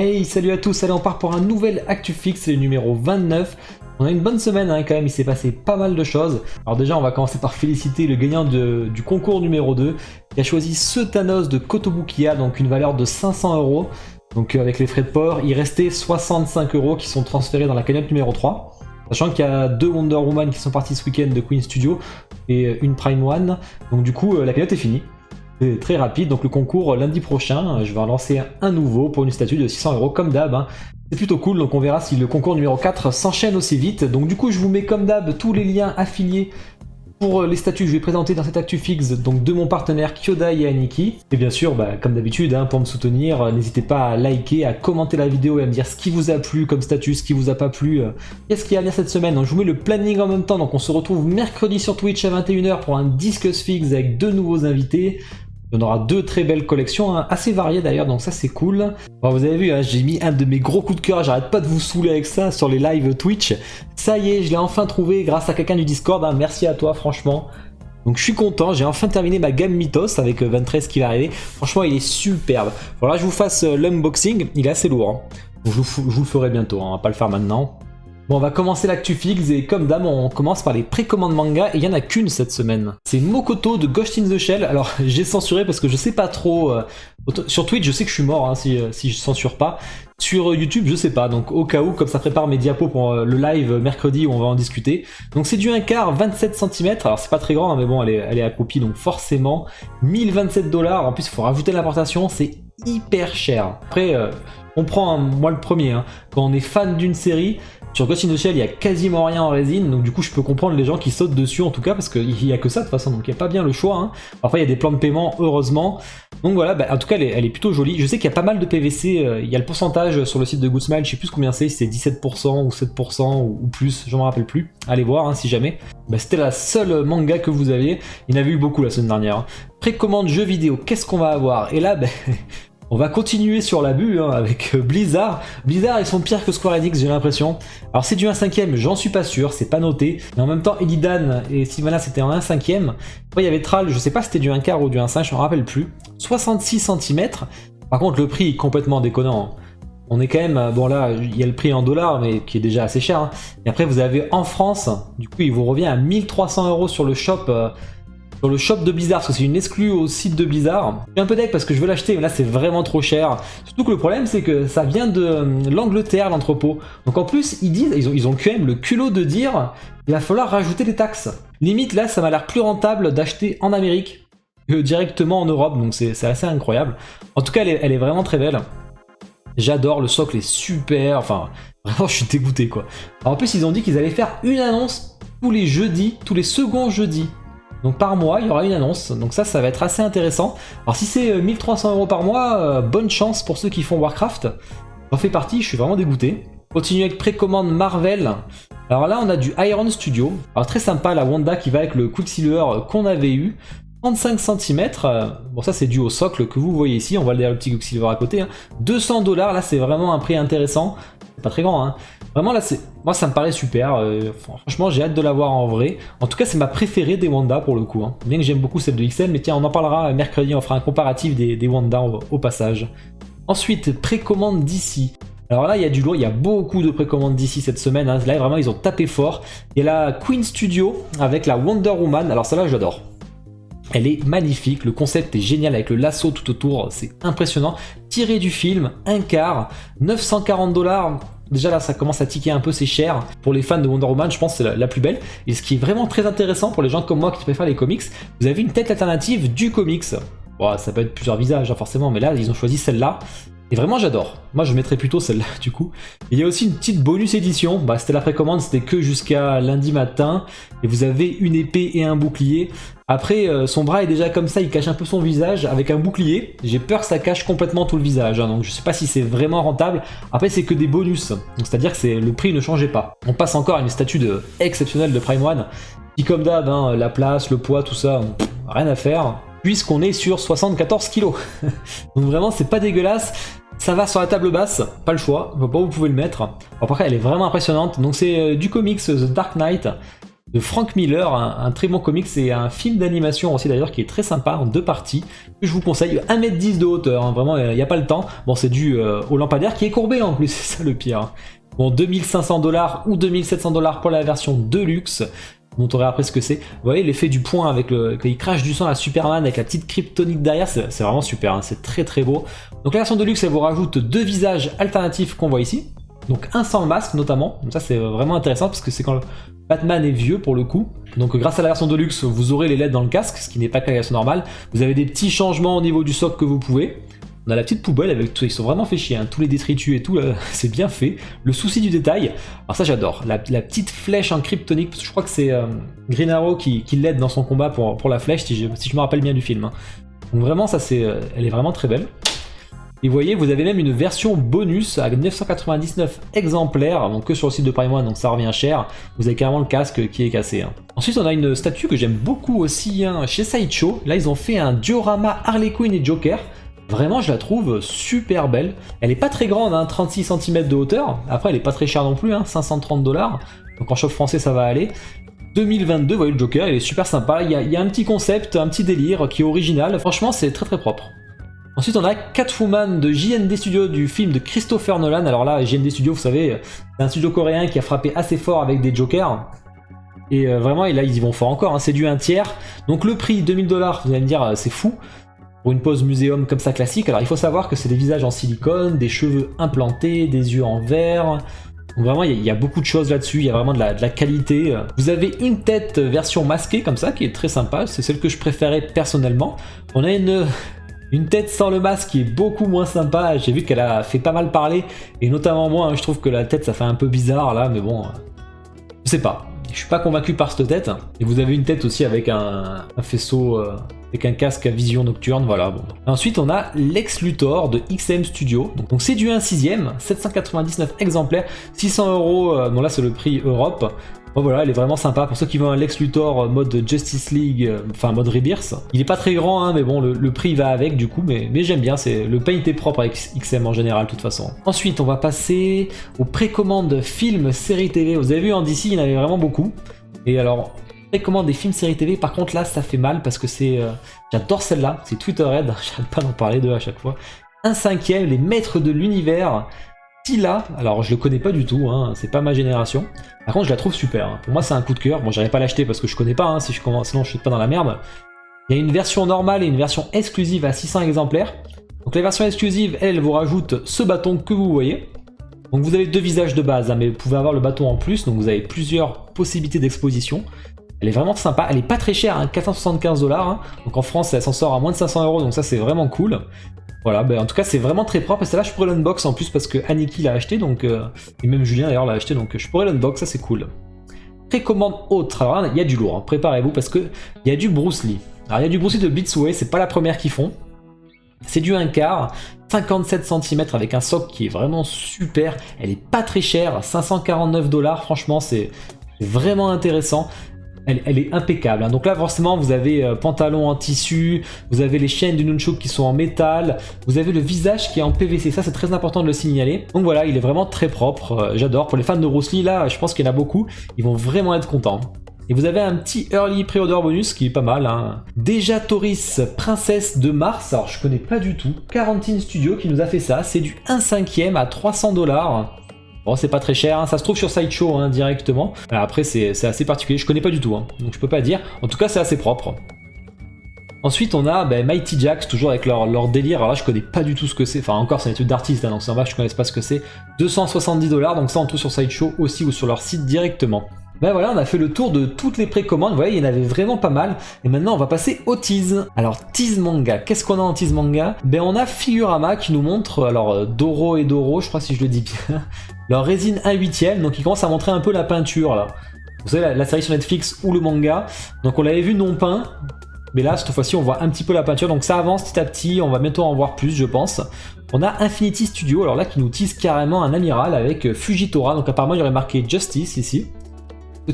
Hey, salut à tous, allez on part pour un nouvel ActuFix, c'est le numéro 29. On a une bonne semaine quand même, il s'est passé pas mal de choses. Alors déjà on va commencer par féliciter le gagnant du concours numéro 2 qui a choisi ce Thanos de Kotobukiya, donc une valeur de 500 €. Donc avec les frais de port, il restait 65 € qui sont transférés dans la cagnotte numéro 3. Sachant qu'il y a 2 Wonder Woman qui sont partis ce week-end de Queen Studio et une Prime One. Donc du coup la cagnotte est finie. C'est très rapide, donc le concours lundi prochain, je vais en lancer un nouveau pour une statue de 600 € comme d'hab. C'est plutôt cool, donc on verra si le concours numéro 4 s'enchaîne aussi vite. Donc du coup je vous mets comme d'hab tous les liens affiliés pour les statuts que je vais présenter dans cette ActuFix, donc de mon partenaire Kyodai et Aniki. Et bien sûr, comme d'habitude, pour me soutenir, n'hésitez pas à liker, à commenter la vidéo et à me dire ce qui vous a plu comme statut, ce qui vous a pas plu, qu'est-ce qu'il y a à venir cette semaine. Donc je vous mets le planning en même temps, donc on se retrouve mercredi sur Twitch à 21 h pour un Discuss Fix avec 2 nouveaux invités. On aura 2 très belles collections, assez variées d'ailleurs, donc ça c'est cool. Bon, vous avez vu, j'ai mis un de mes gros coups de cœur, j'arrête pas de vous saouler avec ça sur les lives Twitch. Ça y est, je l'ai enfin trouvé grâce à quelqu'un du Discord, merci à toi franchement. Donc je suis content, j'ai enfin terminé ma gamme Mythos avec 23 qui va arriver. Franchement il est superbe. Voilà, je vous fasse l'unboxing, il est assez lourd. Donc, je vous le ferai bientôt, on va pas le faire maintenant. Bon, on va commencer l'ActuFix et comme d'hab, on commence par les précommandes manga et il n'y en a qu'une cette semaine. C'est Mokoto de Ghost in the Shell. Alors, j'ai censuré parce que je sais pas trop. Sur Twitch, je sais que je suis mort si je censure pas. Sur YouTube, je sais pas. Donc, au cas où, comme ça prépare mes diapos pour le live mercredi où on va en discuter. Donc, c'est du 1/4, 27 cm. Alors, c'est pas très grand, mais bon, elle est accroupie, donc forcément. 1027 $. En plus, il faut rajouter l'importation. C'est hyper cher. Après, on prend, moi le premier, quand on est fan d'une série. Sur Ghost in the Shell, il y a quasiment rien en résine, donc du coup je peux comprendre les gens qui sautent dessus en tout cas, parce qu'il y a que ça de toute façon, donc il n'y a pas bien le choix. Parfois il y a des plans de paiement, heureusement. Donc voilà, en tout cas elle est plutôt jolie. Je sais qu'il y a pas mal de PVC, il y a le pourcentage sur le site de Goodsmile, je sais plus combien c'est, si c'est 17% ou 7% ou plus, je m'en rappelle plus. Allez voir si jamais. C'était la seule manga que vous aviez, il y en avait eu beaucoup la semaine dernière. Précommande jeux vidéo, qu'est-ce qu'on va avoir? Et là, on va continuer sur l'abus avec Blizzard. Blizzard, ils sont pires que Square Enix, j'ai l'impression. Alors c'est du 1/5, j'en suis pas sûr, c'est pas noté. Mais en même temps, Illidan et Sylvanas c'était en 1/5. Après il y avait Thrall, je sais pas si c'était du 1/4 ou du 1/5, je me rappelle plus. 66 cm. Par contre le prix est complètement déconnant. On est quand même, bon là, il y a le prix en dollars, mais qui est déjà assez cher. Et après vous avez en France, du coup il vous revient à 1300 € sur le shop. Sur le shop de Blizzard, parce que c'est une exclue au site de Blizzard. Je suis un peu deck parce que je veux l'acheter, mais là c'est vraiment trop cher. Surtout que le problème c'est que ça vient de l'Angleterre, l'entrepôt. Donc en plus ils disent, ils ont quand même le culot de dire il va falloir rajouter des taxes. Limite là ça m'a l'air plus rentable d'acheter en Amérique que directement en Europe, donc c'est assez incroyable. En tout cas elle est vraiment très belle. J'adore, le socle est super, enfin vraiment je suis dégoûté quoi. Alors, en plus ils ont dit qu'ils allaient faire une annonce tous les jeudis, tous les seconds jeudis. Donc par mois, il y aura une annonce, donc ça va être assez intéressant. Alors si c'est 1300 € par mois, bonne chance pour ceux qui font Warcraft. J'en fais partie, je suis vraiment dégoûté. Continue avec précommande Marvel. Alors là, on a du Iron Studio. Alors très sympa, la Wanda qui va avec le Quicksilver qu'on avait eu. 35 cm, bon ça c'est dû au socle que vous voyez ici, on voit le petit Quicksilver à côté. 200 $, là c'est vraiment un prix intéressant. C'est pas très grand, Vraiment là, moi ça me paraît super, franchement j'ai hâte de l'avoir en vrai. En tout cas c'est ma préférée des Wanda pour le coup, Bien que j'aime beaucoup celle de XL, mais tiens on en parlera mercredi, on fera un comparatif des Wanda au passage. Ensuite, précommande d'ici. Alors là il y a du lourd, il y a beaucoup de précommandes d'ici cette semaine, Là vraiment ils ont tapé fort. Il y a la Queen Studio avec la Wonder Woman, alors celle-là j'adore. Elle est magnifique, le concept est génial avec le lasso tout autour, c'est impressionnant. Tiré du film, 1/4, 940 $. Déjà là ça commence à tiquer un peu, c'est cher. Pour les fans de Wonder Woman, je pense que c'est la plus belle. Et ce qui est vraiment très intéressant pour les gens comme moi qui préfèrent les comics, vous avez une tête alternative du comics. Bon, ça peut être plusieurs visages forcément, mais là ils ont choisi celle-là. Et vraiment j'adore, moi je mettrais plutôt celle-là du coup. Et il y a aussi une petite bonus édition, c'était la précommande, c'était que jusqu'à lundi matin. Et vous avez une épée et un bouclier. Après son bras est déjà comme ça, il cache un peu son visage avec un bouclier. J'ai peur que ça cache complètement tout le visage, donc je sais pas si c'est vraiment rentable. Après c'est que des bonus, donc c'est-à-dire que le prix ne changeait pas. On passe encore à une statue exceptionnelle de Prime One. Qui comme d'hab, la place, le poids, tout ça, rien à faire. Puisqu'on est sur 74 kg. Donc vraiment c'est pas dégueulasse. Ça va sur la table basse, pas le choix, je vois pas où vous pouvez le mettre. Après elle est vraiment impressionnante, donc c'est du comics The Dark Knight. de Frank Miller, un très bon comics et un film d'animation aussi d'ailleurs qui est très sympa en 2 parties, que je vous conseille. 1m10 de hauteur, hein, vraiment il n'y a pas le temps. Bon, c'est dû au lampadaire qui est courbé en plus, c'est ça le pire. Hein. Bon, 2500 $ ou 2700 $ pour la version Deluxe. Je montrerai après ce que c'est. Vous voyez l'effet du point avec quand il crache du sang à Superman avec la petite kryptonite derrière, c'est vraiment super, hein, c'est très très beau. Donc la version Deluxe, elle vous rajoute 2 visages alternatifs qu'on voit ici. Donc un sans le masque notamment, donc ça c'est vraiment intéressant parce que c'est quand Batman est vieux pour le coup. Donc grâce à la version Deluxe, vous aurez les LED dans le casque, ce qui n'est pas que la version normale. Vous avez des petits changements au niveau du socle que vous pouvez. On a la petite poubelle avec tout, ils sont vraiment fait chier, hein. Tous les détritus et tout, c'est bien fait. Le souci du détail, alors ça j'adore, la petite flèche en kryptonique, parce que je crois que c'est Green Arrow qui l'aide dans son combat pour la flèche, si je me rappelle bien du film. Hein. Donc vraiment ça elle est vraiment très belle. Et vous voyez, vous avez même une version bonus à 999 exemplaires, donc que sur le site de Prime One, donc ça revient cher. Vous avez carrément le casque qui est cassé. Hein. Ensuite, on a une statue que j'aime beaucoup aussi hein, chez Sideshow. Là, ils ont fait un diorama Harley Quinn et Joker. Vraiment, je la trouve super belle. Elle est pas très grande, hein, 36 cm de hauteur. Après, elle est pas très chère non plus, hein, 530 $. Donc en shop français, ça va aller. 2022, vous voyez le Joker, il est super sympa. Il y a un petit concept, un petit délire qui est original. Franchement, c'est très très propre. Ensuite, on a Catwoman de JND Studio du film de Christopher Nolan. Alors là, JND Studio, vous savez, c'est un studio coréen qui a frappé assez fort avec des Jokers. Et vraiment, et là, ils y vont fort encore. Hein, c'est du 1 tiers. Donc le prix, 2000 $, vous allez me dire, c'est fou. Pour une pose muséum comme ça classique, alors il faut savoir que c'est des visages en silicone, des cheveux implantés, des yeux en verre. Donc vraiment il y a beaucoup de choses là-dessus, il y a vraiment de la qualité. Vous avez une tête version masquée comme ça qui est très sympa, c'est celle que je préférais personnellement. On a une tête sans le masque qui est beaucoup moins sympa, j'ai vu qu'elle a fait pas mal parler, et notamment moi, hein, je trouve que la tête ça fait un peu bizarre là, mais bon, je sais pas. Je suis pas convaincu par cette tête. Et vous avez une tête aussi avec un faisceau, avec un casque à vision nocturne, voilà. Bon. Ensuite, on a Lex Luthor de XM Studio. Donc c'est du 1/6, 799 exemplaires, 600 €. Bon là, c'est le prix Europe. Bon, voilà, elle est vraiment sympa. Pour ceux qui veulent un Lex Luthor mode Justice League, enfin mode Rebirth. Il est pas très grand, hein, mais bon, le prix va avec du coup. Mais j'aime bien, le paint est propre avec XM en général, de toute façon. Ensuite, on va passer aux précommandes films, séries TV. Vous avez vu, en DC, il y en avait vraiment beaucoup. Et alors, précommande des films, séries TV, par contre là, ça fait mal parce que c'est... j'adore celle-là, c'est Twitterhead, j'arrête pas d'en parler d'eux à chaque fois. 1/5, les maîtres de l'univers. Là, alors je le connais pas du tout, hein, c'est pas ma génération. Par contre, je la trouve super. Hein. Pour moi, c'est un coup de cœur. Bon, j'allais pas l'acheter parce que je connais pas, hein, si je commence, sinon je suis pas dans la merde. Il y a une version normale et une version exclusive à 600 exemplaires. Donc la version exclusive, elle vous rajoute ce bâton que vous voyez. Donc vous avez 2 visages de base, hein, mais vous pouvez avoir le bâton en plus, donc vous avez plusieurs possibilités d'exposition. Elle est vraiment sympa, elle est pas très chère, hein, 475 $. Hein. Donc en France, elle s'en sort à moins de 500 €, donc ça c'est vraiment cool. Voilà, ben en tout cas c'est vraiment très propre, et celle-là je pourrais l'unbox en plus parce que Aniki l'a acheté, donc, et même Julien d'ailleurs l'a acheté, donc je pourrais l'unbox, ça c'est cool. Précommande autre, alors là il y a du lourd, hein. Préparez-vous parce que il y a du Bruce Lee. Alors il y a du Bruce Lee de Beatsway, c'est pas la première qu'ils font. C'est du 1/4, 57 cm avec un socle qui est vraiment super, elle est pas très chère, 549 $, franchement c'est vraiment intéressant. Elle est impeccable. Hein. Donc là, forcément, vous avez pantalon en tissu, vous avez les chaînes du nunchuk qui sont en métal, vous avez le visage qui est en PVC. Ça, c'est très important de le signaler. Donc voilà, il est vraiment très propre. J'adore. Pour les fans de Bruce Lee, là, je pense qu'il y en a beaucoup. Ils vont vraiment être contents. Et vous avez un petit early pre-order bonus qui est pas mal. Hein. Déjà Tauris, princesse de Mars. Alors, je connais pas du tout. Quarantine Studio qui nous a fait ça. C'est du 1/5 à 300 $. Bon, c'est pas très cher, hein. Ça se trouve sur Sideshow hein, directement. Après, c'est assez particulier, je connais pas du tout, hein. Donc je peux pas dire. En tout cas, c'est assez propre. Ensuite, on a Mighty Jaxx, toujours avec leur délire. Alors là, je connais pas du tout ce que c'est. Enfin, encore, c'est une étude d'artiste, hein, donc ça va, je connais pas ce que c'est. 270 $, donc ça, on trouve sur Sideshow aussi ou sur leur site directement. Ben voilà, on a fait le tour de toutes les précommandes, vous voyez, il y en avait vraiment pas mal. Et maintenant, on va passer au tease. Alors, tease manga, qu'est-ce qu'on a en tease manga? Ben on a Figurama qui nous montre, alors Doro et Doro, je crois si je le dis bien, leur résine 1/8, donc ils commencent à montrer un peu la peinture là. Vous savez, la série sur Netflix ou le manga. Donc on l'avait vu non peint, mais là, cette fois-ci, on voit un petit peu la peinture, donc ça avance petit à petit, on va bientôt en voir plus, je pense. On a Infinity Studio, alors là, qui nous tease carrément un amiral avec Fujitora, donc apparemment, il y aurait marqué Justice ici.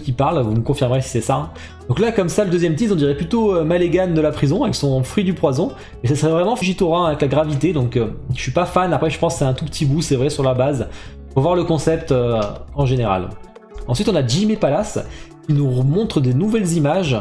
Qui parle, vous me confirmerez si c'est ça. Hein. Donc là, comme ça, le deuxième tease, on dirait plutôt Malégan de la prison avec son fruit du poison. Et ça serait vraiment Fujitora avec la gravité. Donc je suis pas fan. Après, je pense que c'est un tout petit bout, c'est vrai, sur la base. Faut voir le concept en général. Ensuite, on a Jimmy Palace qui nous montre des nouvelles images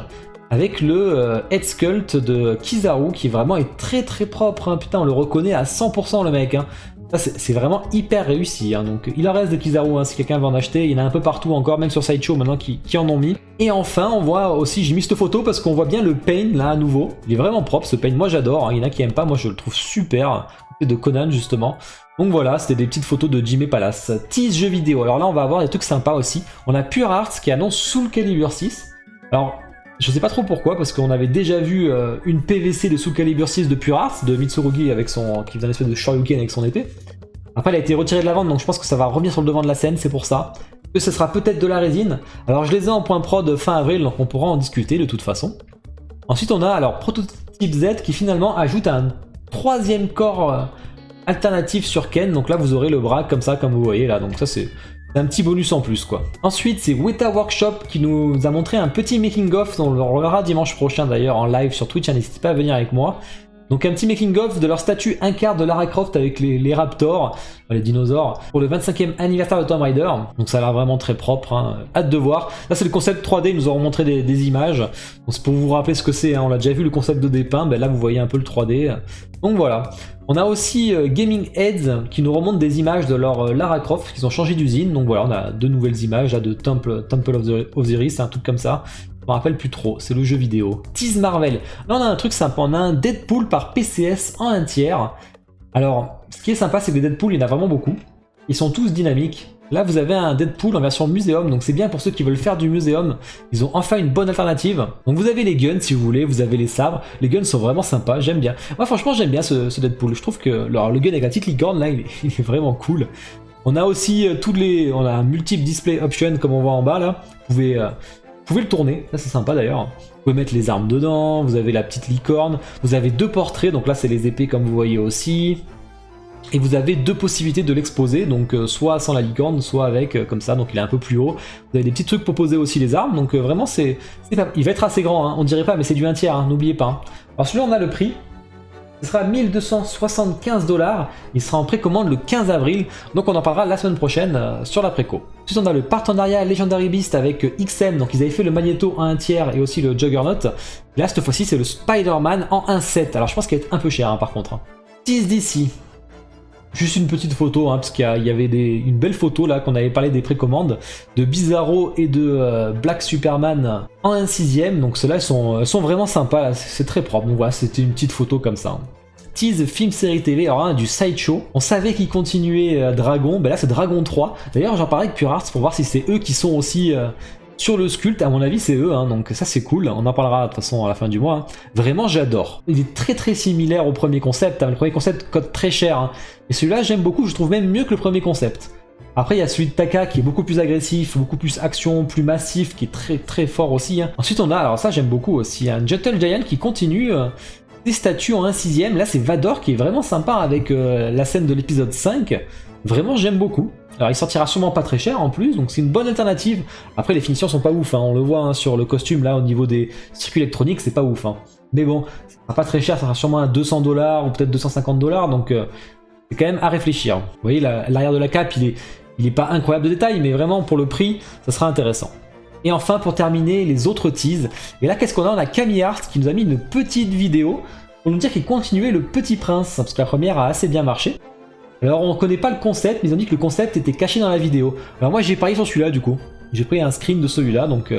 avec le head sculpt de Kizaru qui vraiment est très très propre, hein. Putain, on le reconnaît à 100% le mec, hein. Ça c'est vraiment hyper réussi, hein. Donc il en reste de Kizaru, hein, si quelqu'un veut en acheter, il y en a un peu partout encore, même sur Sideshow maintenant qui en ont mis. Et enfin on voit aussi, j'ai mis cette photo parce qu'on voit bien le paint là à nouveau, il est vraiment propre ce paint, moi j'adore, hein. Il y en a qui aiment pas, moi je le trouve super, de Conan justement. Donc voilà, c'était des petites photos de Jimmy Palace. Tease jeux vidéo, alors là on va avoir des trucs sympas aussi. On a Pure Arts qui annonce Soul Calibur 6. Alors je sais pas trop pourquoi, parce qu'on avait déjà vu une PVC de Soul Calibur 6 de Pure Arts, de Mitsurugi avec qui faisait un espèce de Shoryuken avec son épée. Après elle a été retirée de la vente, donc je pense que ça va revenir sur le devant de la scène, c'est pour ça. Que ce sera peut-être de la résine. Alors je les ai en point prod fin avril, donc on pourra en discuter de toute façon. Ensuite on a alors Prototype Z qui finalement ajoute un troisième corps alternatif sur Ken, donc là vous aurez le bras comme ça, comme vous voyez là, donc ça c'est un petit bonus en plus quoi. Ensuite c'est Weta Workshop qui nous a montré un petit making of, on le reverra dimanche prochain d'ailleurs en live sur Twitch, n'hésitez pas à venir avec moi. Donc un petit making of de leur statue 1/4 de Lara Croft avec les raptors, les dinosaures, pour le 25e anniversaire de Tomb Raider. Donc ça a l'air vraiment très propre, hein. Hâte de voir. Là c'est le concept 3D, ils nous auront montré des images. Donc c'est pour vous rappeler ce que c'est, hein. On l'a déjà vu le concept 2D peint, ben là vous voyez un peu le 3D. Donc voilà. On a aussi Gaming Heads qui nous remonte des images de leur Lara Croft, qui ont changé d'usine. Donc voilà, on a deux nouvelles images là, de Temple of Osiris, un truc comme ça. Je me rappelle plus trop, c'est le jeu vidéo. Tease Marvel. Là on a un truc sympa, on a un Deadpool par PCS en 1/3. Alors, ce qui est sympa, c'est que les Deadpool, il y en a vraiment beaucoup. Ils sont tous dynamiques. Là vous avez un Deadpool en version muséum, donc c'est bien pour ceux qui veulent faire du muséum. Ils ont enfin une bonne alternative. Donc vous avez les guns si vous voulez, vous avez les sabres. Les guns sont vraiment sympas, j'aime bien. Moi franchement j'aime bien ce Deadpool. Je trouve que alors, le gun avec la petite licorne là, il est vraiment cool. On a aussi on a un multiple display option comme on voit en bas là. Vous pouvez le tourner, ça c'est sympa d'ailleurs. Vous pouvez mettre les armes dedans, vous avez la petite licorne, vous avez deux portraits, donc là c'est les épées comme vous voyez aussi. Et vous avez deux possibilités de l'exposer, donc soit sans la licorne, soit avec, comme ça, donc il est un peu plus haut. Vous avez des petits trucs pour poser aussi les armes, donc vraiment il va être assez grand, hein. On dirait pas, mais c'est du 1/3, hein, n'oubliez pas. Hein. Alors celui-là on a le prix. Ce sera 1275 $, il sera en précommande le 15 avril, donc on en parlera la semaine prochaine sur la préco. Ensuite on a le partenariat Legendary Beast avec XM, donc ils avaient fait le Magneto en 1/3 et aussi le Juggernaut. Là cette fois-ci c'est le Spider-Man en 1/7, alors je pense qu'il va être un peu cher hein, par contre. Tease d'ici. Juste une petite photo, hein, parce qu'il y avait une belle photo là qu'on avait parlé des précommandes de Bizarro et de Black Superman en 1/6, donc ceux-là elles sont vraiment sympas, c'est très propre, donc voilà, c'était une petite photo comme ça. Tease film série TV, alors hein, du Sideshow, on savait qu'ils continuaient Dragon, ben là c'est Dragon 3, d'ailleurs j'en parlais avec Pure Arts pour voir si c'est eux qui sont aussi sur le sculpte, à mon avis c'est eux, hein, donc ça c'est cool, on en parlera de toute façon à la fin du mois. Hein. Vraiment j'adore. Il est très très similaire au premier concept, hein. Le premier concept coûte très cher, hein. Et celui-là j'aime beaucoup, je trouve même mieux que le premier concept. Après il y a celui de Taka qui est beaucoup plus agressif, beaucoup plus action, plus massif, qui est très très fort aussi. Hein. Ensuite on a, alors ça j'aime beaucoup aussi, un Gentle Giant qui continue des statues en 1/6, là c'est Vador qui est vraiment sympa avec la scène de l'épisode 5, vraiment j'aime beaucoup. Alors il sortira sûrement pas très cher en plus, donc c'est une bonne alternative. Après les finitions sont pas ouf, hein. On le voit hein, sur le costume là au niveau des circuits électroniques, c'est pas ouf. Hein. Mais bon, ça sera pas très cher, ça sera sûrement à 200 $ ou peut-être 250 $, donc c'est quand même à réfléchir. Vous voyez l'arrière de la cape, il est pas incroyable de détails, mais vraiment pour le prix, ça sera intéressant. Et enfin pour terminer, les autres teases. Et là qu'est-ce qu'on a? On a Camille Hart qui nous a mis une petite vidéo pour nous dire qu'il continuait le Petit Prince, parce que la première a assez bien marché. Alors on connaît pas le concept, mais ils ont dit que le concept était caché dans la vidéo. Alors moi j'ai parié sur celui-là du coup. J'ai pris un screen de celui-là, donc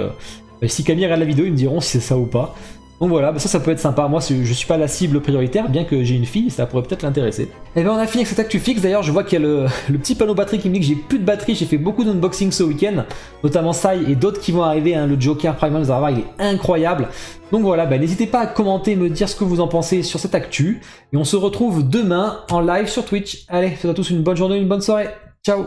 si Camille regarde la vidéo, ils me diront si c'est ça ou pas. Donc voilà, bah ça peut être sympa. Moi je suis pas la cible prioritaire, bien que j'ai une fille, ça pourrait peut-être l'intéresser. Et bien on a fini avec cette actu fixe, d'ailleurs je vois qu'il y a le petit panneau batterie qui me dit que j'ai plus de batterie, j'ai fait beaucoup d'unboxing ce week-end, notamment ça et d'autres qui vont arriver, hein. Le Joker Primal, vous allez voir, il est incroyable. Donc voilà, bah, n'hésitez pas à commenter, me dire ce que vous en pensez sur cette actu, et on se retrouve demain en live sur Twitch. Allez, faites à tous une bonne journée, une bonne soirée, ciao.